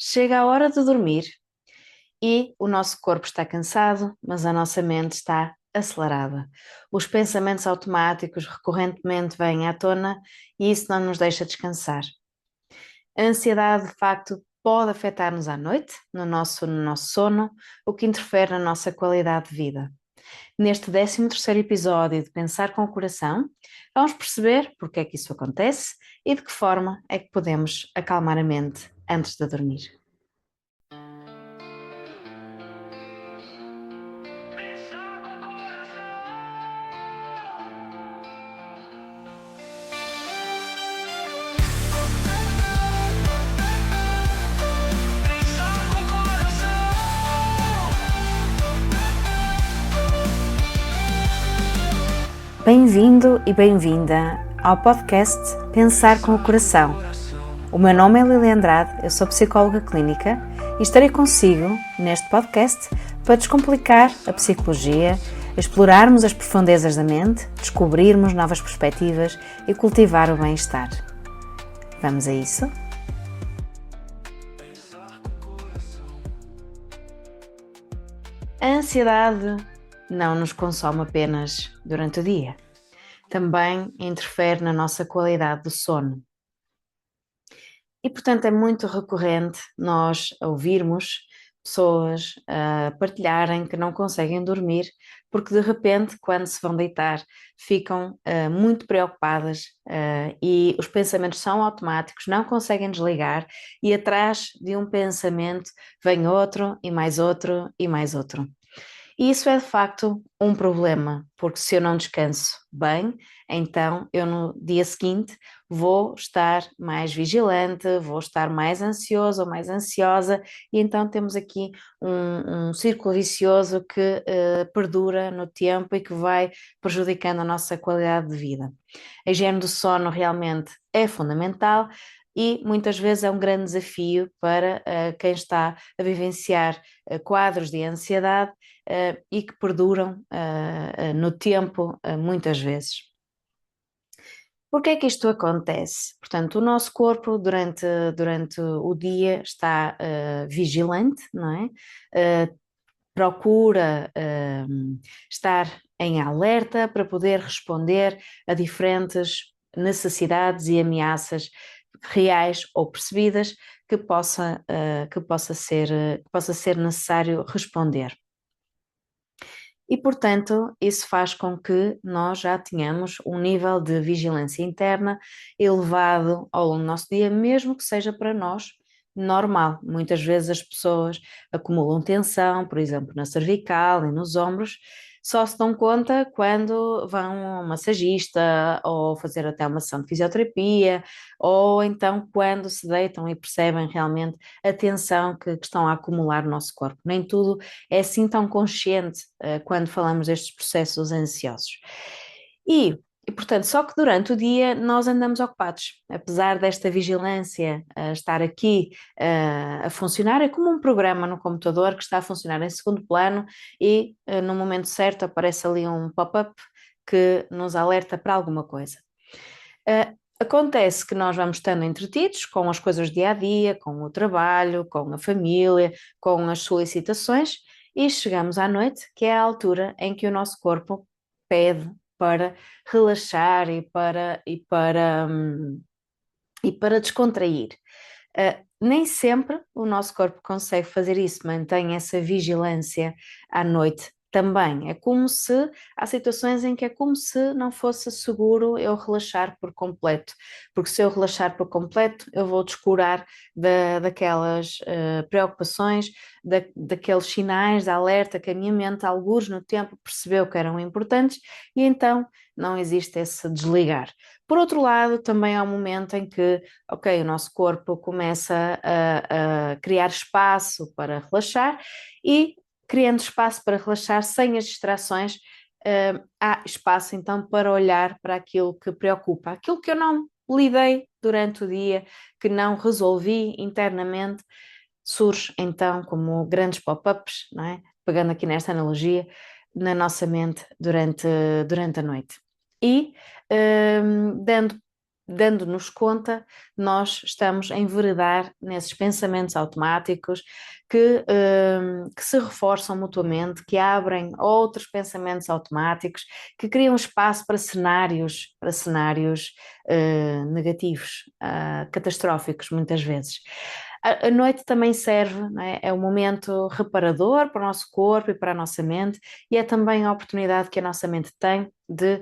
Chega a hora de dormir e o nosso corpo está cansado, mas a nossa mente está acelerada. Os pensamentos automáticos recorrentemente vêm à tona e isso não nos deixa descansar. A ansiedade, de facto, pode afetar-nos à noite, no nosso sono, o que interfere na nossa qualidade de vida. Neste 13º episódio de Pensar com o Coração, vamos perceber porque é que isso acontece e de que forma é que podemos acalmar a mente antes de dormir. Bem-vindo e bem-vinda ao podcast Pensar com o Coração. O meu nome é Lili Andrade, eu sou psicóloga clínica e estarei consigo neste podcast para descomplicar a psicologia, explorarmos as profundezas da mente, descobrirmos novas perspectivas e cultivar o bem-estar. Vamos a isso? A ansiedade não nos consome apenas durante o dia, também interfere na nossa qualidade do sono. E, portanto, é muito recorrente nós ouvirmos pessoas partilharem que não conseguem dormir porque, de repente, quando se vão deitar, ficam muito preocupadas e os pensamentos são automáticos, não conseguem desligar e atrás de um pensamento vem outro e mais outro e mais outro. E isso é de facto um problema, porque se eu não descanso bem, então eu no dia seguinte vou estar mais vigilante, vou estar mais ansioso ou mais ansiosa, e então temos aqui um círculo vicioso que perdura no tempo e que vai prejudicando a nossa qualidade de vida. A higiene do sono realmente é fundamental. E muitas vezes é um grande desafio para quem está a vivenciar quadros de ansiedade e que perduram no tempo muitas vezes. Por que é que isto acontece? Portanto, o nosso corpo durante o dia está vigilante, não é? Procura estar em alerta para poder responder a diferentes necessidades e ameaças reais ou percebidas que possa ser necessário responder. E, portanto, isso faz com que nós já tenhamos um nível de vigilância interna elevado ao longo do nosso dia, mesmo que seja para nós normal. Muitas vezes as pessoas acumulam tensão, por exemplo, na cervical e nos ombros, só se dão conta quando vão a um massagista ou fazer até uma sessão de fisioterapia, ou então quando se deitam e percebem realmente a tensão que estão a acumular no nosso corpo. Nem tudo é assim tão consciente quando falamos destes processos ansiosos. Portanto, só que durante o dia nós andamos ocupados, apesar desta vigilância estar aqui a funcionar, é como um programa no computador que está a funcionar em segundo plano e no momento certo aparece ali um pop-up que nos alerta para alguma coisa. Acontece que nós vamos estando entretidos com as coisas do dia a dia, com o trabalho, com a família, com as solicitações e chegamos à noite, que é a altura em que o nosso corpo pede para relaxar e para descontrair. Nem sempre o nosso corpo consegue fazer isso, mantém essa vigilância à noite também. É como se há situações em que é como se não fosse seguro eu relaxar por completo, porque se eu relaxar por completo, eu vou descurar daquelas preocupações, daqueles sinais de alerta que a minha mente, algures no tempo, percebeu que eram importantes e então não existe esse desligar. Por outro lado, também há um momento em que, ok, o nosso corpo começa a criar espaço para relaxar e, criando espaço para relaxar sem as distrações, há espaço então para olhar para aquilo que preocupa, aquilo que eu não lidei durante o dia, que não resolvi internamente, surge então como grandes pop-ups, não é? Pegando aqui nesta analogia, na nossa mente durante a noite. E dando dando-nos conta, nós estamos a enveredar nesses pensamentos automáticos que se reforçam mutuamente, que abrem outros pensamentos automáticos, que criam espaço para cenários negativos, catastróficos, muitas vezes. A noite também serve, não é? É um momento reparador para o nosso corpo e para a nossa mente, e é também a oportunidade que a nossa mente tem de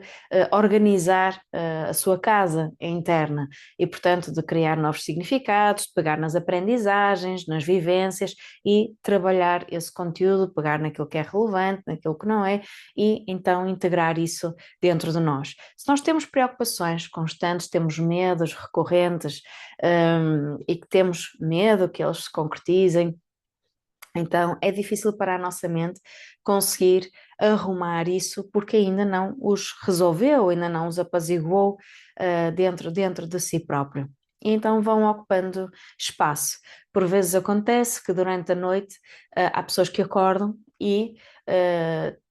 organizar a sua casa interna e, portanto, de criar novos significados, de pegar nas aprendizagens, nas vivências e trabalhar esse conteúdo, pegar naquilo que é relevante, naquilo que não é, e então integrar isso dentro de nós. Se nós temos preocupações constantes, temos medos recorrentes, e que temos medo que eles se concretizem, então é difícil para a nossa mente conseguir arrumar isso porque ainda não os resolveu, ainda não os apaziguou dentro de si próprio. E então vão ocupando espaço. Por vezes acontece que durante a noite há pessoas que acordam e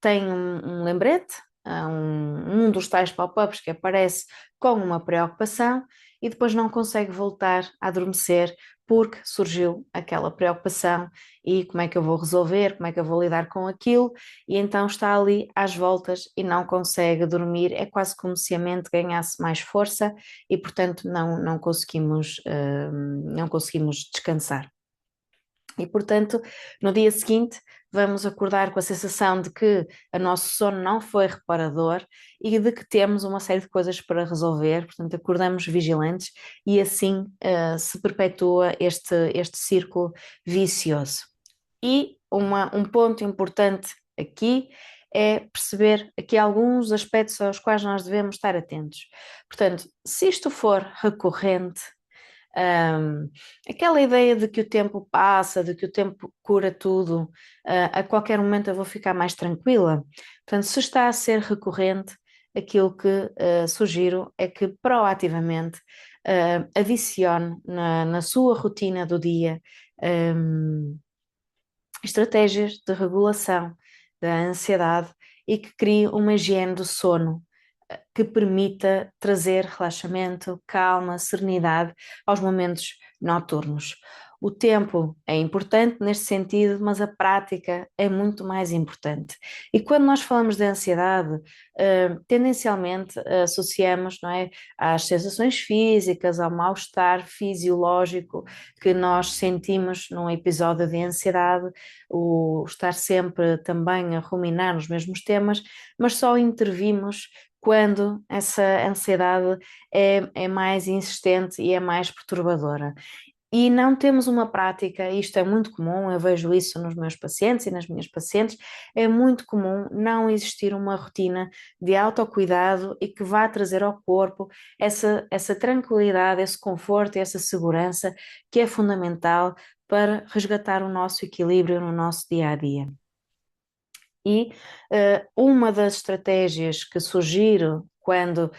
têm um lembrete, um dos tais pop-ups que aparece com uma preocupação e depois não consegue voltar a adormecer porque surgiu aquela preocupação e como é que eu vou resolver, como é que eu vou lidar com aquilo, e então está ali às voltas e não consegue dormir, é quase como se a mente ganhasse mais força e portanto não conseguimos descansar. E, portanto, no dia seguinte, vamos acordar com a sensação de que o nosso sono não foi reparador e de que temos uma série de coisas para resolver, portanto, acordamos vigilantes e assim se perpetua este círculo vicioso. E um ponto importante aqui é perceber aqui alguns aspectos aos quais nós devemos estar atentos. Portanto, se isto for recorrente, um, aquela ideia de que o tempo passa, de que o tempo cura tudo, a qualquer momento eu vou ficar mais tranquila. Portanto, se está a ser recorrente, aquilo que sugiro é que proativamente adicione na sua rotina do dia estratégias de regulação da ansiedade e que crie uma higiene do sono que permita trazer relaxamento, calma, serenidade aos momentos noturnos. O tempo é importante neste sentido, mas a prática é muito mais importante. E quando nós falamos de ansiedade, tendencialmente associamos, não é, às sensações físicas, ao mal-estar fisiológico que nós sentimos num episódio de ansiedade, o estar sempre também a ruminar nos mesmos temas, mas só intervimos quando essa ansiedade é mais insistente e é mais perturbadora. E não temos uma prática, isto é muito comum, eu vejo isso nos meus pacientes e nas minhas pacientes, é muito comum não existir uma rotina de autocuidado e que vá trazer ao corpo essa tranquilidade, esse conforto e essa segurança que é fundamental para resgatar o nosso equilíbrio no nosso dia a dia. E uma das estratégias que sugiro quando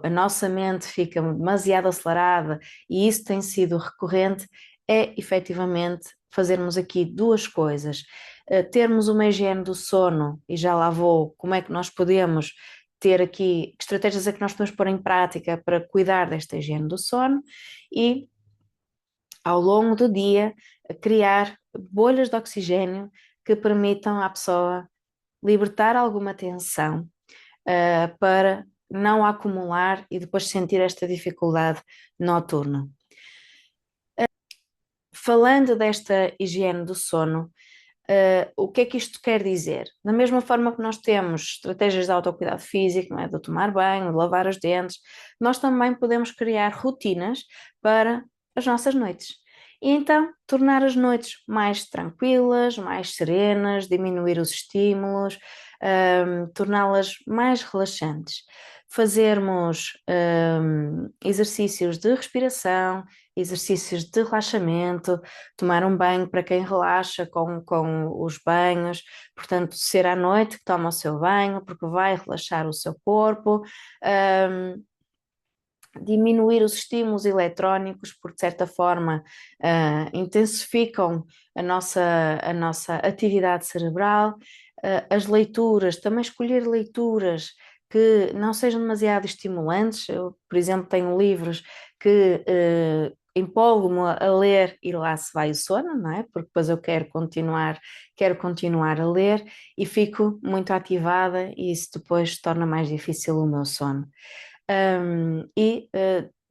a nossa mente fica demasiado acelerada, e isso tem sido recorrente, é efetivamente fazermos aqui duas coisas. Termos uma higiene do sono, e já lá vou, como é que nós podemos ter aqui, que estratégias é que nós podemos pôr em prática para cuidar desta higiene do sono, e ao longo do dia criar bolhas de oxigênio que permitam à pessoa libertar alguma tensão, para não acumular e depois sentir esta dificuldade noturna. Falando desta higiene do sono, o que é que isto quer dizer? Da mesma forma que nós temos estratégias de autocuidado físico, não é? De tomar banho, de lavar os dentes, nós também podemos criar rotinas para as nossas noites. E então tornar as noites mais tranquilas, mais serenas, diminuir os estímulos, torná-las mais relaxantes. Fazermos exercícios de respiração, exercícios de relaxamento, tomar um banho para quem relaxa com os banhos, portanto, ser à noite que toma o seu banho, porque vai relaxar o seu corpo. Diminuir os estímulos eletrónicos, porque de certa forma intensificam a nossa atividade cerebral. As leituras, também escolher leituras que não sejam demasiado estimulantes. Eu, por exemplo, tenho livros que empolgo-me a ler e lá se vai o sono, não é? Porque depois eu quero continuar a ler e fico muito ativada e isso depois torna mais difícil o meu sono.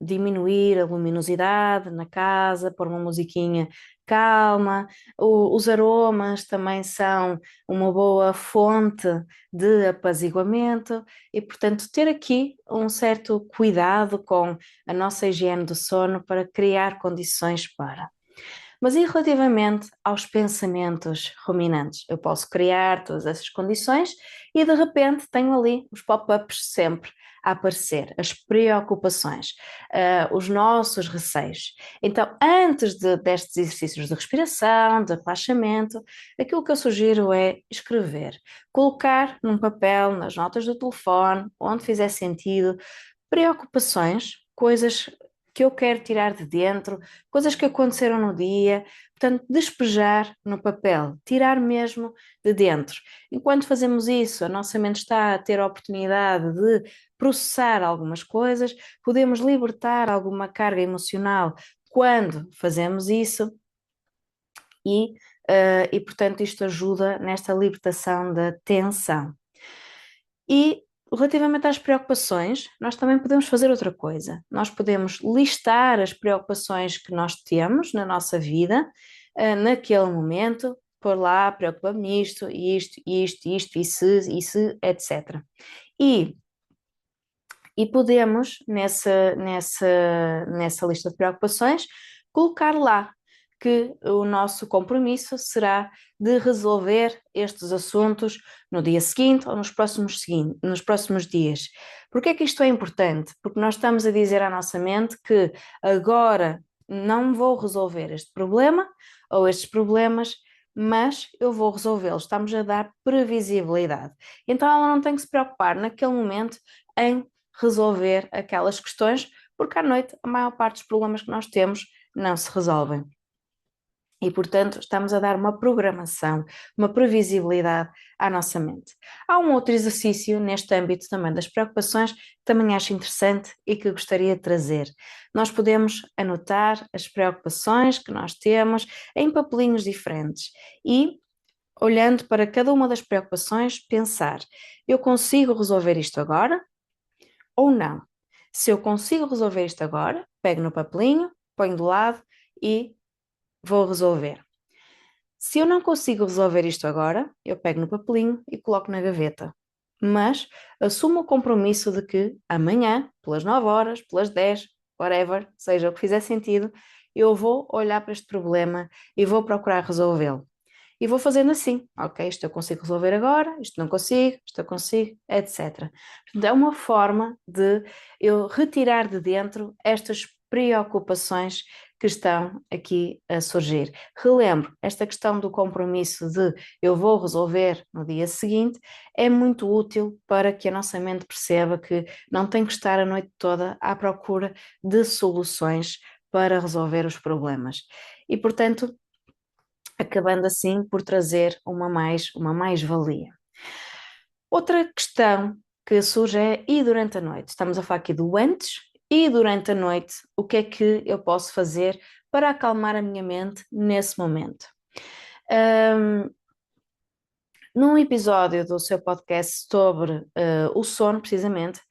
Diminuir a luminosidade na casa, pôr uma musiquinha calma. Os aromas também são uma boa fonte de apaziguamento e, portanto, ter aqui um certo cuidado com a nossa higiene do sono para criar condições para. Mas e relativamente aos pensamentos ruminantes? Eu posso criar todas essas condições e de repente tenho ali os pop-ups sempre a aparecer, as preocupações, os nossos receios. Então, antes destes exercícios de respiração, de relaxamento, aquilo que eu sugiro é escrever, colocar num papel, nas notas do telefone, onde fizer sentido, preocupações, coisas que eu quero tirar de dentro, coisas que aconteceram no dia, portanto, despejar no papel, tirar mesmo de dentro. Enquanto fazemos isso, a nossa mente está a ter a oportunidade de processar algumas coisas, podemos libertar alguma carga emocional quando fazemos isso e portanto, isto ajuda nesta libertação da tensão. E relativamente às preocupações, nós também podemos fazer outra coisa. Nós podemos listar as preocupações que nós temos na nossa vida, naquele momento, pôr lá, preocupa-me isto, e se, etc. E, e podemos, nessa lista de preocupações, colocar lá que o nosso compromisso será de resolver estes assuntos no dia seguinte ou nos próximos dias. Por que é que isto é importante? Porque nós estamos a dizer à nossa mente que agora não vou resolver este problema ou estes problemas, mas eu vou resolvê-los. Estamos a dar previsibilidade. Então ela não tem que se preocupar naquele momento em resolver aquelas questões, porque à noite a maior parte dos problemas que nós temos não se resolvem. E, portanto, estamos a dar uma programação, uma previsibilidade à nossa mente. Há um outro exercício neste âmbito também das preocupações que também acho interessante e que gostaria de trazer. Nós podemos anotar as preocupações que nós temos em papelinhos diferentes e, olhando para cada uma das preocupações, pensar: eu consigo resolver isto agora ou não? Se eu consigo resolver isto agora, pego no papelinho, ponho do lado e vou resolver. Se eu não consigo resolver isto agora, eu pego no papelinho e coloco na gaveta. Mas assumo o compromisso de que amanhã, pelas 9 horas, pelas 10, whatever, seja o que fizer sentido, eu vou olhar para este problema e vou procurar resolvê-lo. E vou fazendo assim, ok, isto eu consigo resolver agora, isto não consigo, isto eu consigo, etc. Portanto, é uma forma de eu retirar de dentro estas preocupações que estão aqui a surgir. Relembro, esta questão do compromisso de eu vou resolver no dia seguinte é muito útil para que a nossa mente perceba que não tem que estar a noite toda à procura de soluções para resolver os problemas. E, portanto, acabando assim por trazer uma mais-valia. Outra questão que surge é: e durante a noite? Estamos a falar aqui do antes e durante a noite, o que é que eu posso fazer para acalmar a minha mente nesse momento? Num episódio do seu podcast sobre o sono, precisamente,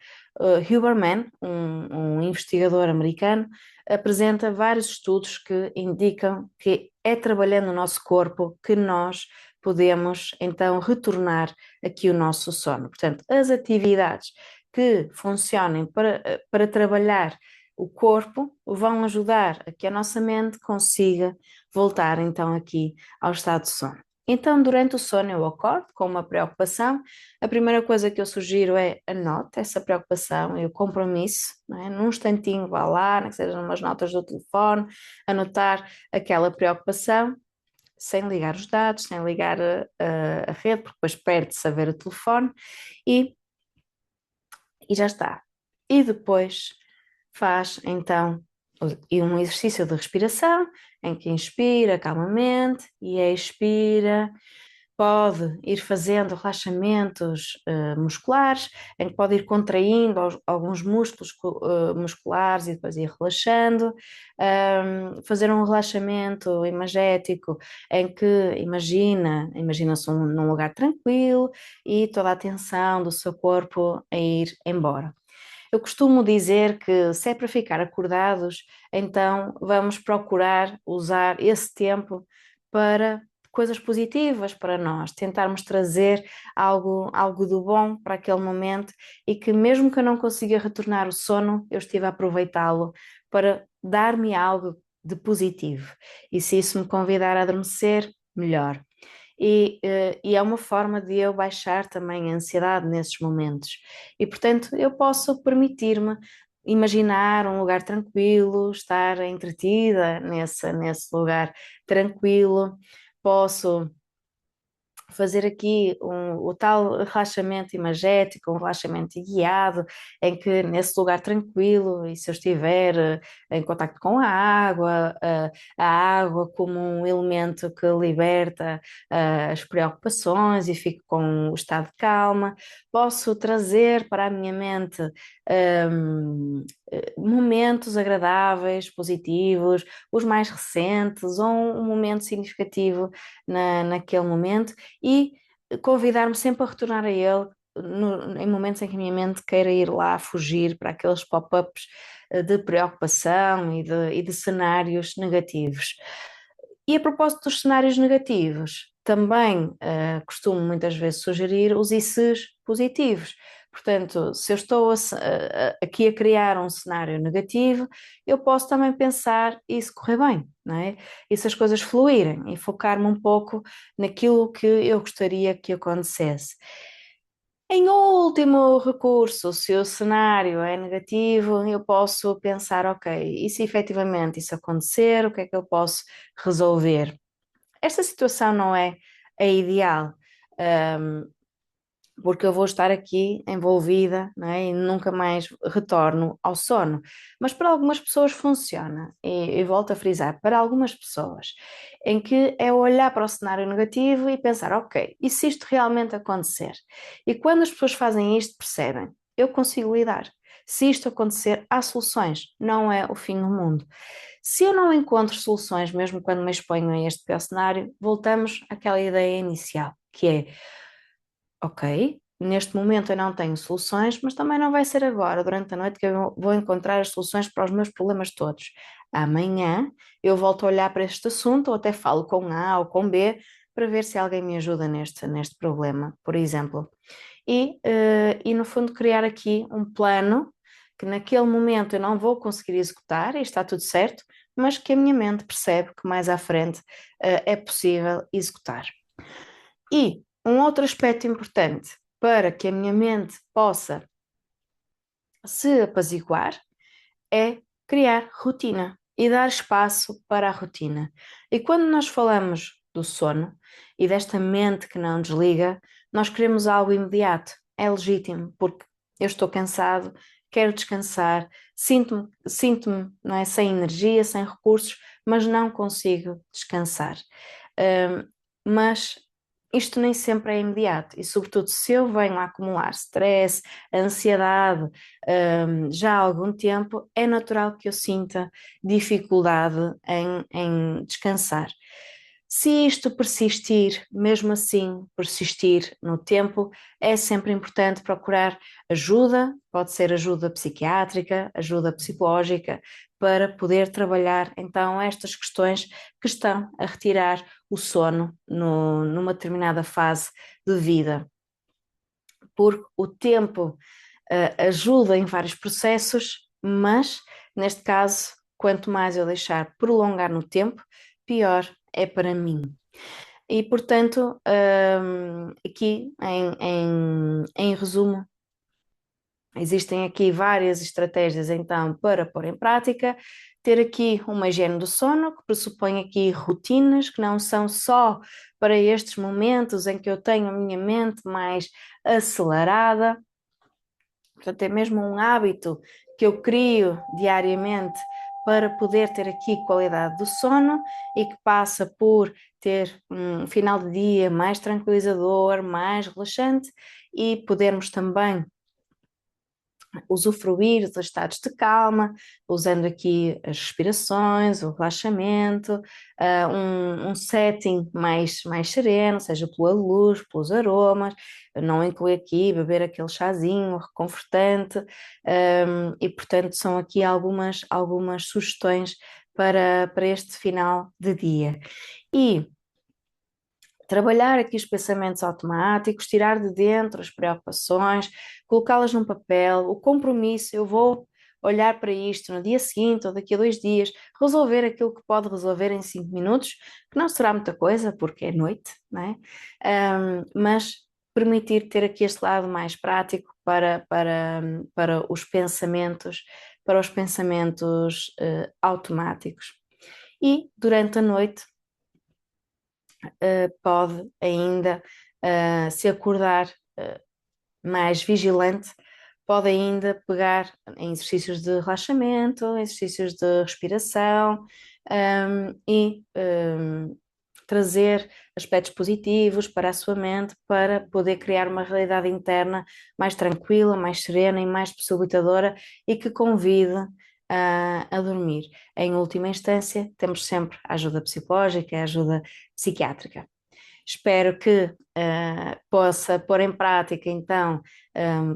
Huberman, um investigador americano, apresenta vários estudos que indicam que é trabalhando no nosso corpo que nós podemos então retornar aqui o nosso sono. Portanto, as atividades que funcionem para trabalhar o corpo vão ajudar a que a nossa mente consiga voltar então aqui ao estado de sono. Então, durante o sono, eu acordo com uma preocupação. A primeira coisa que eu sugiro é anote essa preocupação e o compromisso, não é? Num instantinho, vá lá, nem que seja umas notas do telefone, anotar aquela preocupação, sem ligar os dados, sem ligar a rede, porque depois perde-se a ver o telefone e, e já está. E depois faz então um exercício de respiração, em que inspira calmamente e expira pode ir fazendo relaxamentos musculares, em que pode ir contraindo alguns músculos musculares e depois ir relaxando, fazer um relaxamento imagético em que imagina-se num lugar tranquilo e toda a tensão do seu corpo a ir embora. Eu costumo dizer que se é para ficar acordados, então vamos procurar usar esse tempo para coisas positivas para nós, tentarmos trazer algo do bom para aquele momento e que mesmo que eu não consiga retornar o sono, eu estive a aproveitá-lo para dar-me algo de positivo. E se isso me convidar a adormecer, melhor. E é uma forma de eu baixar também a ansiedade nesses momentos. E, portanto, eu posso permitir-me imaginar um lugar tranquilo, estar entretida nesse lugar tranquilo, posso fazer aqui o tal relaxamento imagético, um relaxamento guiado, em que nesse lugar tranquilo, e se eu estiver em contacto com a água como um elemento que liberta as preocupações e fico com o estado de calma, posso trazer para a minha mente momentos agradáveis, positivos, os mais recentes, ou um momento significativo naquele momento e convidar-me sempre a retornar a ele em momentos em que a minha mente queira ir lá fugir para aqueles pop-ups de preocupação e de cenários negativos. E a propósito dos cenários negativos, também costumo muitas vezes sugerir os ICs positivos. Portanto, se eu estou aqui a criar um cenário negativo, eu posso também pensar e se correr bem, não é? E se as coisas fluírem e focar-me um pouco naquilo que eu gostaria que acontecesse. Em último recurso, se o cenário é negativo, eu posso pensar, ok, e se efetivamente isso acontecer, o que é que eu posso resolver? Esta situação não é a ideal, porque eu vou estar aqui envolvida, não é? E nunca mais retorno ao sono. Mas para algumas pessoas funciona, e volto a frisar, para algumas pessoas, em que é olhar para o cenário negativo e pensar, ok, e se isto realmente acontecer? E quando as pessoas fazem isto, percebem, eu consigo lidar. Se isto acontecer, há soluções, não é o fim do mundo. Se eu não encontro soluções, mesmo quando me exponho a este pior cenário, voltamos àquela ideia inicial, que é ok, neste momento eu não tenho soluções, mas também não vai ser agora, durante a noite, que eu vou encontrar as soluções para os meus problemas todos. Amanhã eu volto a olhar para este assunto, ou até falo com A ou com B, para ver se alguém me ajuda neste problema, por exemplo. E no fundo, criar aqui um plano que naquele momento eu não vou conseguir executar, e está tudo certo, mas que a minha mente percebe que mais à frente, é possível executar. E um outro aspecto importante para que a minha mente possa se apaziguar é criar rotina e dar espaço para a rotina. E quando nós falamos do sono e desta mente que não desliga, nós queremos algo imediato. É legítimo, porque eu estou cansado, quero descansar, sinto-me, não é, sem energia, sem recursos, mas não consigo descansar. Mas isto nem sempre é imediato, e sobretudo se eu venho a acumular stress, ansiedade, já há algum tempo, é natural que eu sinta dificuldade em descansar. Se isto persistir, mesmo assim, persistir no tempo, é sempre importante procurar ajuda, pode ser ajuda psiquiátrica, ajuda psicológica, para poder trabalhar então estas questões que estão a retirar o sono numa determinada fase de vida. Porque o tempo ajuda em vários processos, mas neste caso, quanto mais eu deixar prolongar no tempo, pior é para mim. E portanto, aqui em resumo, existem aqui várias estratégias então para pôr em prática, ter aqui uma higiene do sono que pressupõe aqui rotinas que não são só para estes momentos em que eu tenho a minha mente mais acelerada. Portanto, é mesmo um hábito que eu crio diariamente para poder ter aqui qualidade do sono e que passa por ter um final de dia mais tranquilizador, mais relaxante e podermos também usufruir dos estados de calma, usando aqui as respirações, o relaxamento, um setting mais sereno, seja pela luz, pelos aromas, não inclui aqui beber aquele chazinho reconfortante, e portanto são aqui algumas sugestões para este final de dia. E trabalhar aqui os pensamentos automáticos, tirar de dentro as preocupações, colocá-las num papel, o compromisso, eu vou olhar para isto no dia seguinte ou daqui a 2 dias, resolver aquilo que pode resolver em 5 minutos, que não será muita coisa, porque é noite, não é? Mas permitir ter aqui este lado mais prático para os pensamentos automáticos. E durante a noite pode ainda, se acordar mais vigilante, pode ainda pegar em exercícios de relaxamento, exercícios de respiração, e trazer aspectos positivos para a sua mente para poder criar uma realidade interna mais tranquila, mais serena e mais possibilitadora e que convide a dormir. Em última instância, temos sempre a ajuda psicológica, a ajuda psiquiátrica. Espero que possa pôr em prática então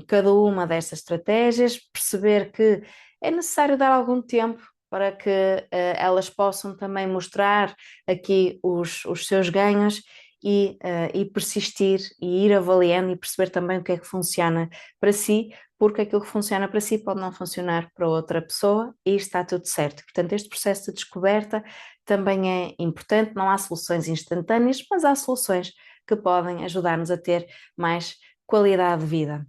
cada uma destas estratégias, perceber que é necessário dar algum tempo para que elas possam também mostrar aqui os seus ganhos e persistir e ir avaliando e perceber também o que é que funciona para si, porque aquilo que funciona para si pode não funcionar para outra pessoa e está tudo certo. Portanto, este processo de descoberta também é importante, não há soluções instantâneas, mas há soluções que podem ajudar-nos a ter mais qualidade de vida.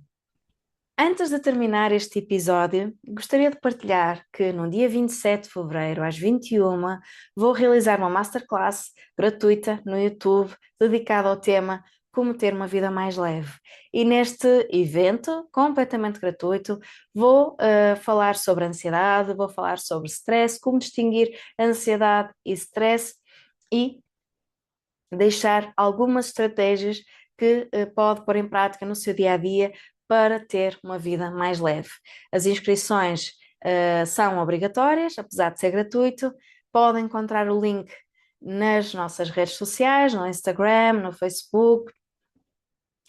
Antes de terminar este episódio, gostaria de partilhar que no dia 27 de fevereiro, às 21h, vou realizar uma masterclass gratuita no YouTube dedicada ao tema Como ter uma vida mais leve. E neste evento, completamente gratuito, vou falar sobre ansiedade, vou falar sobre stress, como distinguir ansiedade e stress e deixar algumas estratégias que pode pôr em prática no seu dia a dia para ter uma vida mais leve. As inscrições são obrigatórias, apesar de ser gratuito. Podem encontrar o link nas nossas redes sociais, no Instagram, no Facebook,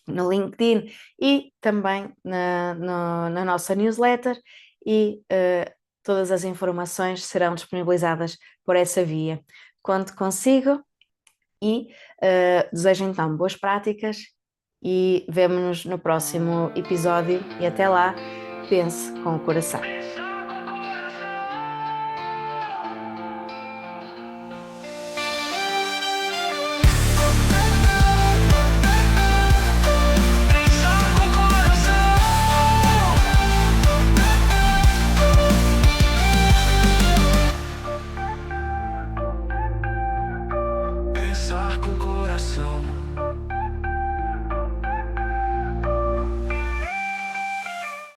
no LinkedIn e também na nossa newsletter e todas as informações serão disponibilizadas por essa via. Conto consigo e desejo então boas práticas e vemo-nos no próximo episódio e até lá, pense com o coração. Pensar com o coração.